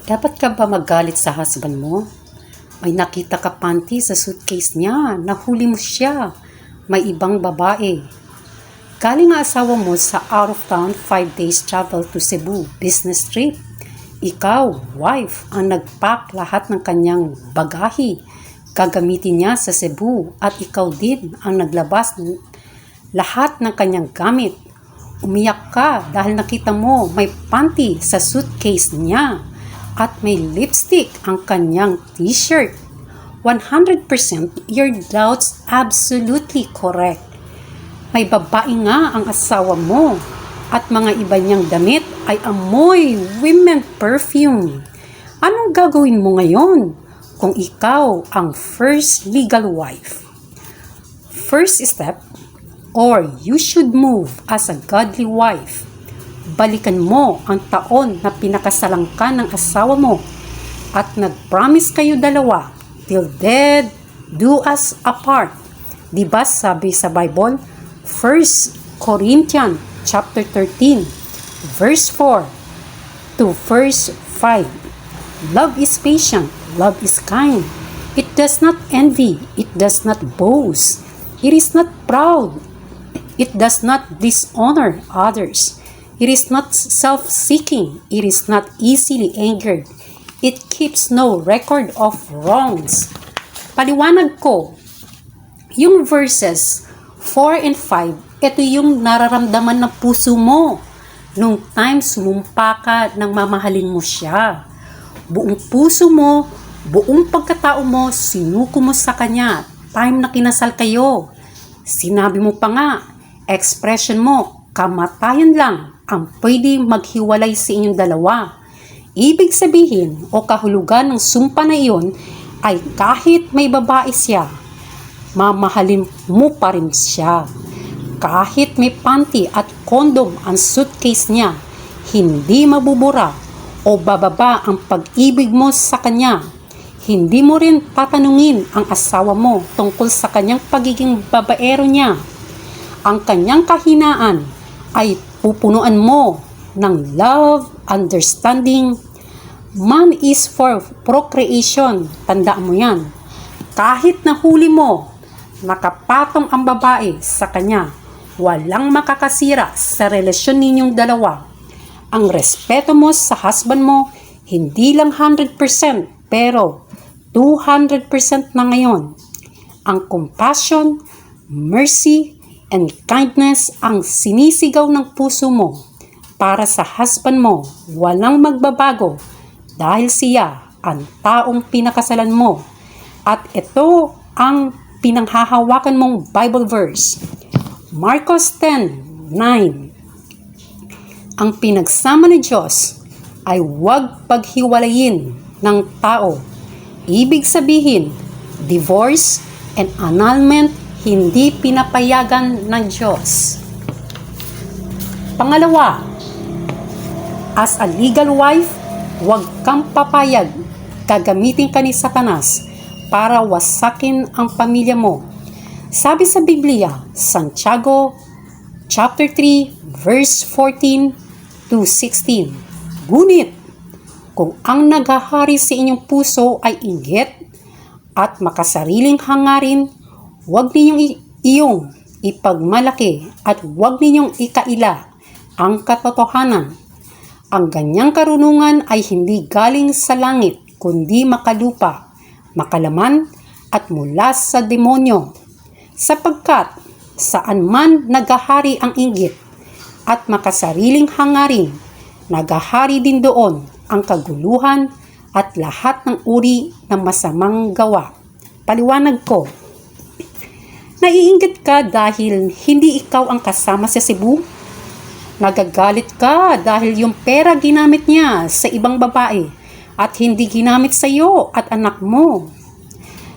Dapat ka ba magalit sa husband mo? May nakita ka panty sa suitcase niya, nahuli mo siya, may ibang babae. Galing ang asawa mo sa out of town 5 days travel to Cebu business trip. Ikaw, wife, ang nagpack lahat ng kanyang bagahe. Gagamitin niya sa Cebu at ikaw din ang naglabas lahat ng kanyang gamit. Umiyak ka dahil nakita mo may panty sa suitcase niya at may lipstick ang kanyang t-shirt. 100% your doubts absolutely correct. May babae nga ang asawa mo at mga iba niyang damit ay amoy women perfume. Anong gagawin mo ngayon kung ikaw ang first legal wife? First step, or you should move as a godly wife. Balikan mo ang taon na pinakasalang ka ng asawa mo at nag-promise kayo dalawa, till death do us apart. Diba sabi sa Bible? 1 Corinthians chapter 13 verse 4 to verse 5. Love is patient, love is kind. It does not envy, it does not boast, it is not proud, it does not dishonor others. It is not self-seeking. It is not easily angered. It keeps no record of wrongs. Paliwanag ko, yung verses 4 and 5, ito yung nararamdaman ng puso mo nung time sumumpa ka nang mamahalin mo siya. Buong puso mo, buong pagkatao mo, sinuko mo sa kanya. Time na kinasal kayo. Sinabi mo pa nga, expression mo, kamatayan lang ang pwede maghiwalay sa inyong dalawa. Ibig sabihin o kahulugan ng sumpa na iyon ay kahit may babae siya, mamahalin mo pa rin siya. Kahit may panty at kondom ang suitcase niya, hindi mabubura o bababa ang pag-ibig mo sa kanya. Hindi mo rin tatanungin ang asawa mo tungkol sa kanyang pagiging babaero niya. Ang kanyang kahinaan ay pupunuan mo ng love, understanding. Man is for procreation. Tandaan mo yan. Kahit nahuli mo, nakapatong ang babae sa kanya, walang makakasira sa relasyon ninyong dalawa. Ang respeto mo sa husband mo, hindi lang 100%, pero 200% na ngayon. Ang compassion, mercy, and kindness ang sinisigaw ng puso mo para sa husband mo. Walang magbabago dahil siya ang taong pinakasalan mo. At ito ang pinanghahawakan mong Bible verse. Marcos 10:9. Ang pinagsama ng Diyos ay huwag paghiwalayin ng tao. Ibig sabihin, divorce and annulment hindi pinapayagan ng Diyos. Pangalawa, as a legal wife, huwag kang papayag gagamitin ka ni Satanas para wasakin ang pamilya mo. Sabi sa Biblia, Santiago chapter 3 verse 14 to 16. Ngunit kung ang naghahari sa inyong puso ay inggit at makasariling hangarin, huwag ninyong iyong ipagmalaki at huwag ninyong ikaila ang katotohanan. Ang ganyang karunungan ay hindi galing sa langit, kundi makalupa, makalaman at mula sa demonyo. Sapagkat saan man naghahari ang inggit at makasariling hangarin, naghahari din doon ang kaguluhan at lahat ng uri ng masamang gawa. Paliwanag ko, naiinggit ka dahil hindi ikaw ang kasama sa Cebu? Nagagalit ka dahil yung pera ginamit niya sa ibang babae at hindi ginamit sa iyo at anak mo.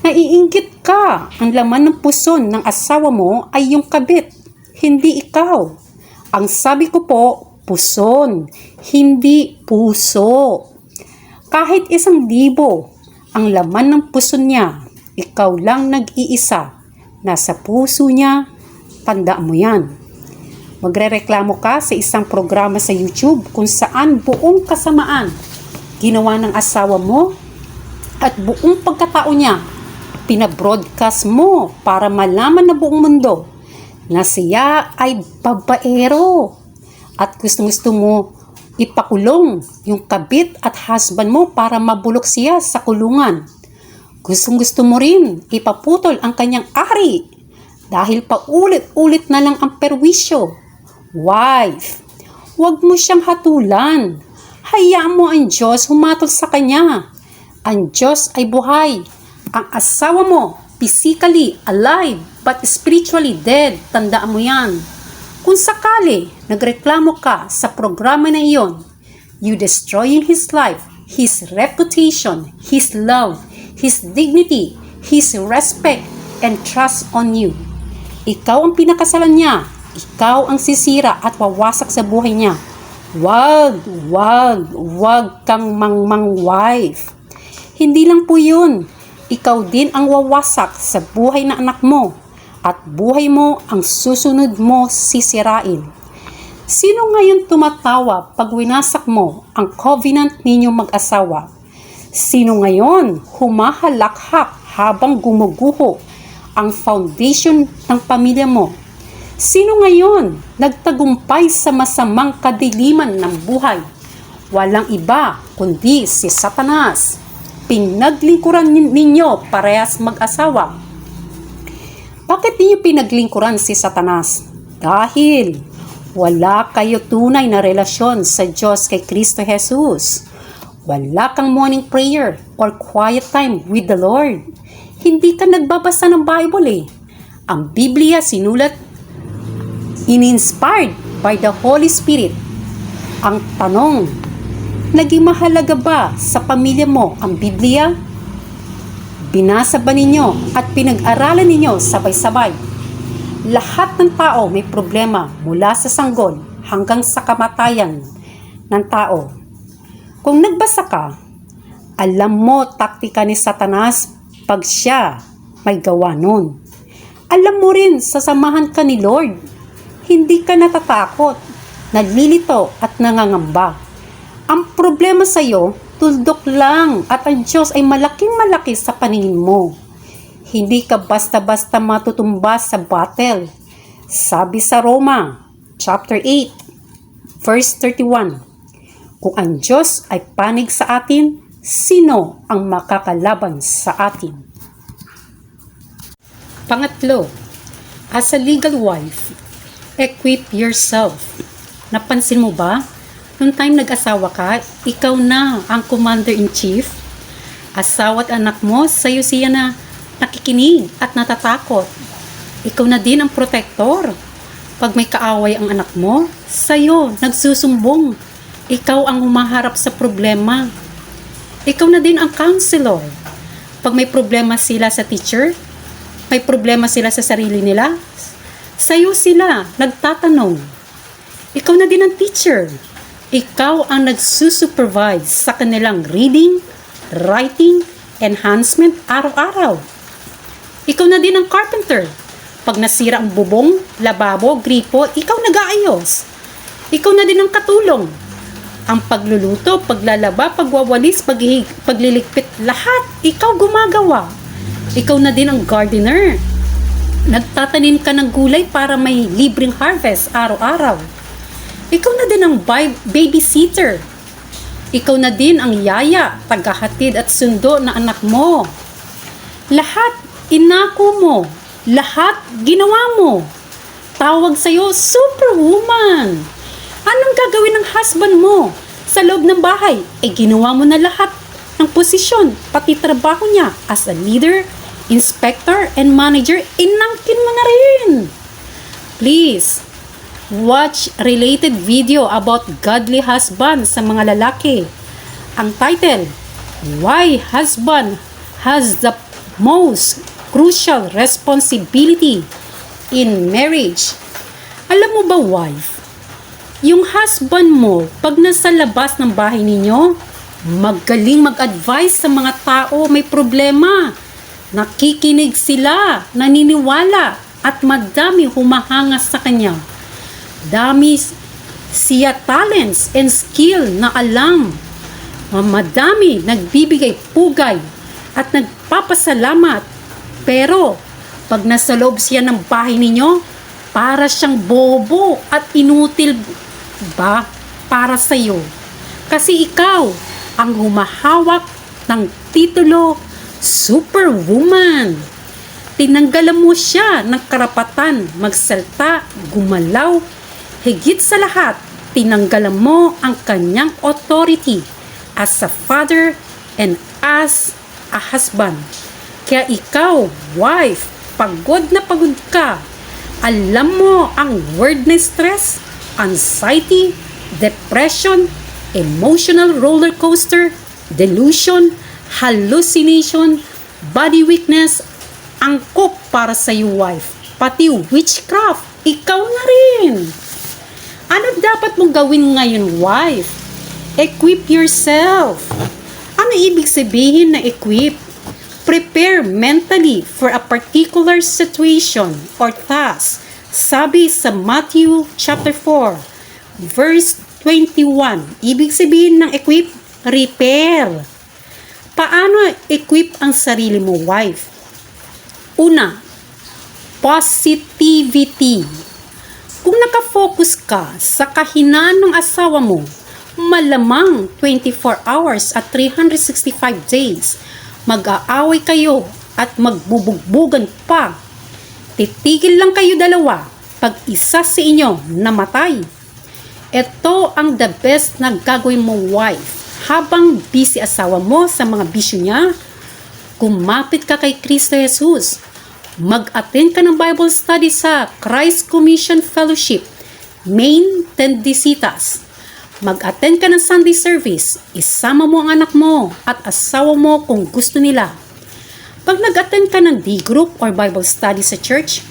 Naiinggit ka, ang laman ng puson ng asawa mo ay yung kabit, hindi ikaw. Ang sabi ko po, puson, hindi puso. Kahit 1,000 ang laman ng puson niya, ikaw lang nag-iisa. Nasa puso niya, tandaan mo yan. Magrereklamo ka sa isang programa sa YouTube kung saan buong kasamaan ginawa ng asawa mo at buong pagkatao niya, pinabroadcast mo para malaman na buong mundo na siya ay babaero at gusto mo ipakulong yung kabit at husband mo para mabulok siya sa kulungan. Gusto mo rin ipaputol ang kanyang ari dahil paulit-ulit na lang ang perwisyo. Wife, huwag mo siyang hatulan. Hayaan mo ang Diyos humatol sa kanya. Ang Diyos ay buhay. Ang asawa mo, physically alive but spiritually dead. Tandaan mo yan. Kung sakali nagreklamo ka sa programa na iyon, you destroying his life, his reputation, his love, his dignity, his respect, and trust on you. Ikaw ang pinakasalan niya. Ikaw ang sisira at wawasak sa buhay niya. Wag kang mangmang wife. Hindi lang po yun. Ikaw din ang wawasak sa buhay na anak mo. At buhay mo ang susunod mo sisirain. Sino ngayon tumatawa pag winasak mo ang covenant ninyong mag-asawa? Sino ngayon humahalakhak habang gumuguho ang foundation ng pamilya mo? Sino ngayon nagtagumpay sa masamang kadiliman ng buhay? Walang iba kundi si Satanas. Pinaglingkuran ninyo parehas mag-asawa. Bakit niyo pinaglingkuran si Satanas? Dahil wala kayo tunay na relasyon sa Diyos kay Kristo Jesus. Wala kang morning prayer or quiet time with the Lord. Hindi ka nagbabasa ng Bible eh. Ang Biblia sinulat in-inspired by the Holy Spirit. Ang tanong, naging mahalaga ba sa pamilya mo ang Biblia? Binasa ba ninyo at pinag-aralan ninyo sabay-sabay? Lahat ng tao may problema mula sa sanggol hanggang sa kamatayan ng tao. Kung nagbasa ka, alam mo taktika ni Satanas pag siya may gawa nun. Alam mo rin sasamahan ka ni Lord. Hindi ka natatakot, nalilito at nangangamba. Ang problema sa iyo, tuldok lang at ang Diyos ay malaking-malaki sa paningin mo. Hindi ka basta-basta matutumba sa battle. Sabi sa Roma, chapter 8, verse 31, kung ang Diyos ay panig sa atin, sino ang makakalaban sa atin? Pangatlo, as a legal wife, equip yourself. Napansin mo ba? Noong time nag-asawa ka, ikaw na ang commander-in-chief. Asawa at anak mo, sa'yo siya na nakikinig at natatakot. Ikaw na din ang protector. Pag may kaaway ang anak mo, sa'yo nagsusumbong. Ikaw ang humaharap sa problema. Ikaw na din ang counselor. Pag may problema sila sa teacher, may problema sila sa sarili nila, sa'yo sila nagtatanong. Ikaw na din ang teacher. Ikaw ang nagsusupervise sa kanilang reading, writing, enhancement araw-araw. Ikaw na din ang carpenter. Pag nasira ang bubong, lababo, gripo, ikaw nag-aayos. Ikaw na din ang katulong. Ang pagluluto, paglalaba, pagwawalis, pagliligpit, lahat, ikaw gumagawa. Ikaw na din ang gardener. Nagtatanim ka ng gulay para may libreng harvest araw-araw. Ikaw na din ang babysitter. Ikaw na din ang yaya, tagahatid at sundo na anak mo. Lahat inako mo. Lahat ginawa mo. Tawag sa'yo, superwoman. Anong gagawin ng husband mo sa loob ng bahay? Ginawa mo na lahat ng posisyon, pati trabaho niya as a leader, inspector, and manager, inangkin mo na rin. Please, watch related video about godly husband sa mga lalaki. Ang title, Why Husband Has the Most Crucial Responsibility in Marriage. Alam mo ba, wife, yung husband mo, pag nasa labas ng bahay ninyo, magaling mag-advise sa mga tao may problema. Nakikinig sila, naniniwala, at madami humahanga sa kanya. Dami siya talents and skill na alam. Madami nagbibigay pugay at nagpapasalamat. Pero pag nasa loob siya ng bahay ninyo, para siyang bobo at inutil ba para sa iyo. Kasi ikaw ang humahawak ng titulo Superwoman. Tinanggalan mo siya ng karapatan magsalta, gumalaw. Higit sa lahat, tinanggalan mo ang kanyang authority as a father and as a husband. Kaya ikaw, wife, pagod na pagod ka. Alam mo ang word na stress, anxiety, depression, emotional roller coaster, delusion, hallucination, body weakness, angkop para sa iyo, wife. Pati witchcraft, ikaw na rin. Ano dapat mong gawin ngayon, wife? Equip yourself. Ano ibig sabihin na equip? Prepare mentally for a particular situation or task. Sabi sa Matthew chapter 4, verse 21. Ibig sabihin ng equip, repair. Paano equip ang sarili mo, wife? Una, positivity. Kung nakafocus ka sa kahinaan ng asawa mo, malamang 24 hours at 365 days, mag-aaway kayo at magbubugbugan pa. Titigil lang kayo dalawa pag isa sa inyo namatay. Ito ang the best na gagawin mo, wife. Habang busy asawa mo sa mga bisyo niya, kumapit ka kay Kristo Jesus. Mag-attend ka ng Bible study sa Christ Commission Fellowship, Main Tendisitas. Mag-attend ka ng Sunday service, isama mo ang anak mo at asawa mo kung gusto nila. Pag nag-attend ka ng D-group or Bible study sa church,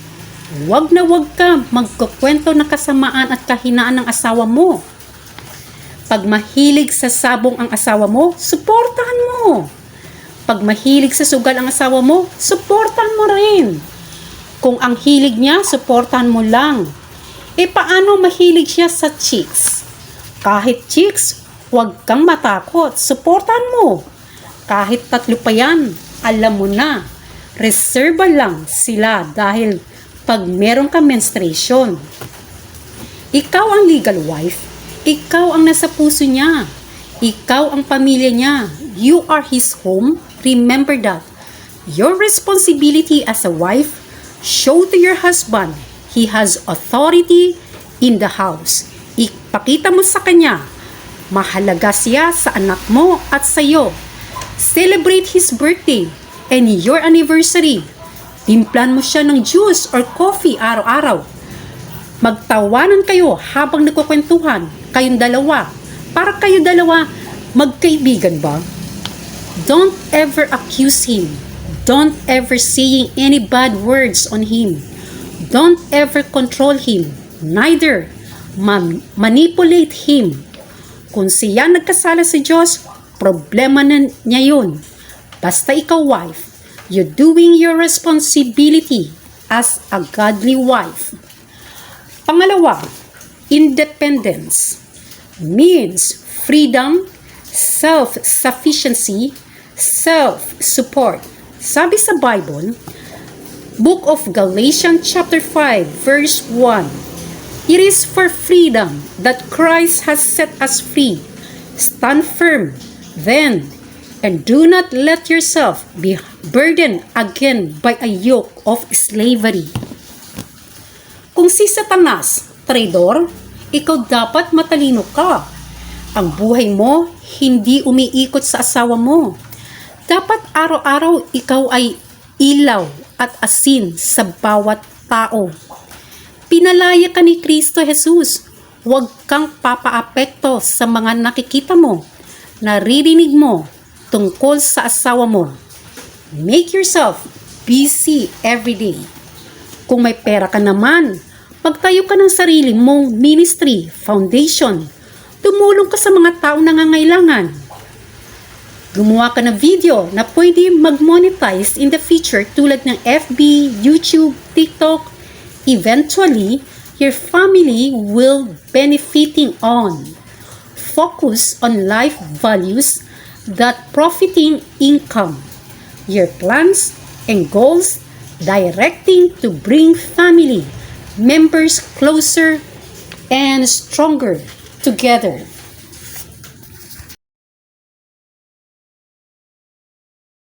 wag na wag ka magkukwento ng kasamaan at kahinaan ng asawa mo. Pag mahilig sa sabong ang asawa mo, suportahan mo. Pag mahilig sa sugal ang asawa mo, suportahan mo rin. Kung ang hilig niya, suportahan mo lang. Paano mahilig siya sa chicks? Kahit chicks, huwag kang matakot. Suportahan mo. Kahit 3 pa yan, alam mo na. Reserva lang sila dahil pag meron ka menstruation. Ikaw ang legal wife. Ikaw ang nasa puso niya. Ikaw ang pamilya niya. You are his home. Remember that. Your responsibility as a wife, show to your husband he has authority in the house. Ipakita mo sa kanya, mahalaga siya sa anak mo at sa iyo. Celebrate his birthday and your anniversary. Timplan mo siya ng juice or coffee araw-araw. Magtawanan kayo habang nagkukwentuhan, kayong dalawa. Para kayo dalawa, magkaibigan ba? Don't ever accuse him. Don't ever saying any bad words on him. Don't ever control him. Neither manipulate him. Kung siya nagkasala sa Diyos, problema na niya yun. Basta ikaw, wife, you're doing your responsibility as a godly wife. Pangalawa, independence means freedom, self-sufficiency, self-support. Sabi sa Bible, Book of Galatians chapter 5 verse 1, it is for freedom that Christ has set us free. Stand firm, then, and do not let yourself be burdened again by a yoke of slavery. Kung si Satanas, traidor, ikaw dapat matalino ka. Ang buhay mo hindi umiikot sa asawa mo. Dapat araw-araw ikaw ay ilaw at asin sa bawat tao. Pinalaya ka ni Kristo Jesus. Huwag kang papaapekto sa mga nakikita mo, naririnig mo tungkol sa asawa mo. Make yourself busy every day. Kung may pera ka naman, magtayo ka ng sarili mong ministry, foundation. Tumulong ka sa mga taong nangangailangan. Gumawa ka ng video na pwede mag-monetize in the future tulad ng FB, YouTube, TikTok. Eventually, your family will benefiting on. Focus on life values that profiting income, your plans and goals directing to bring family members closer and stronger together.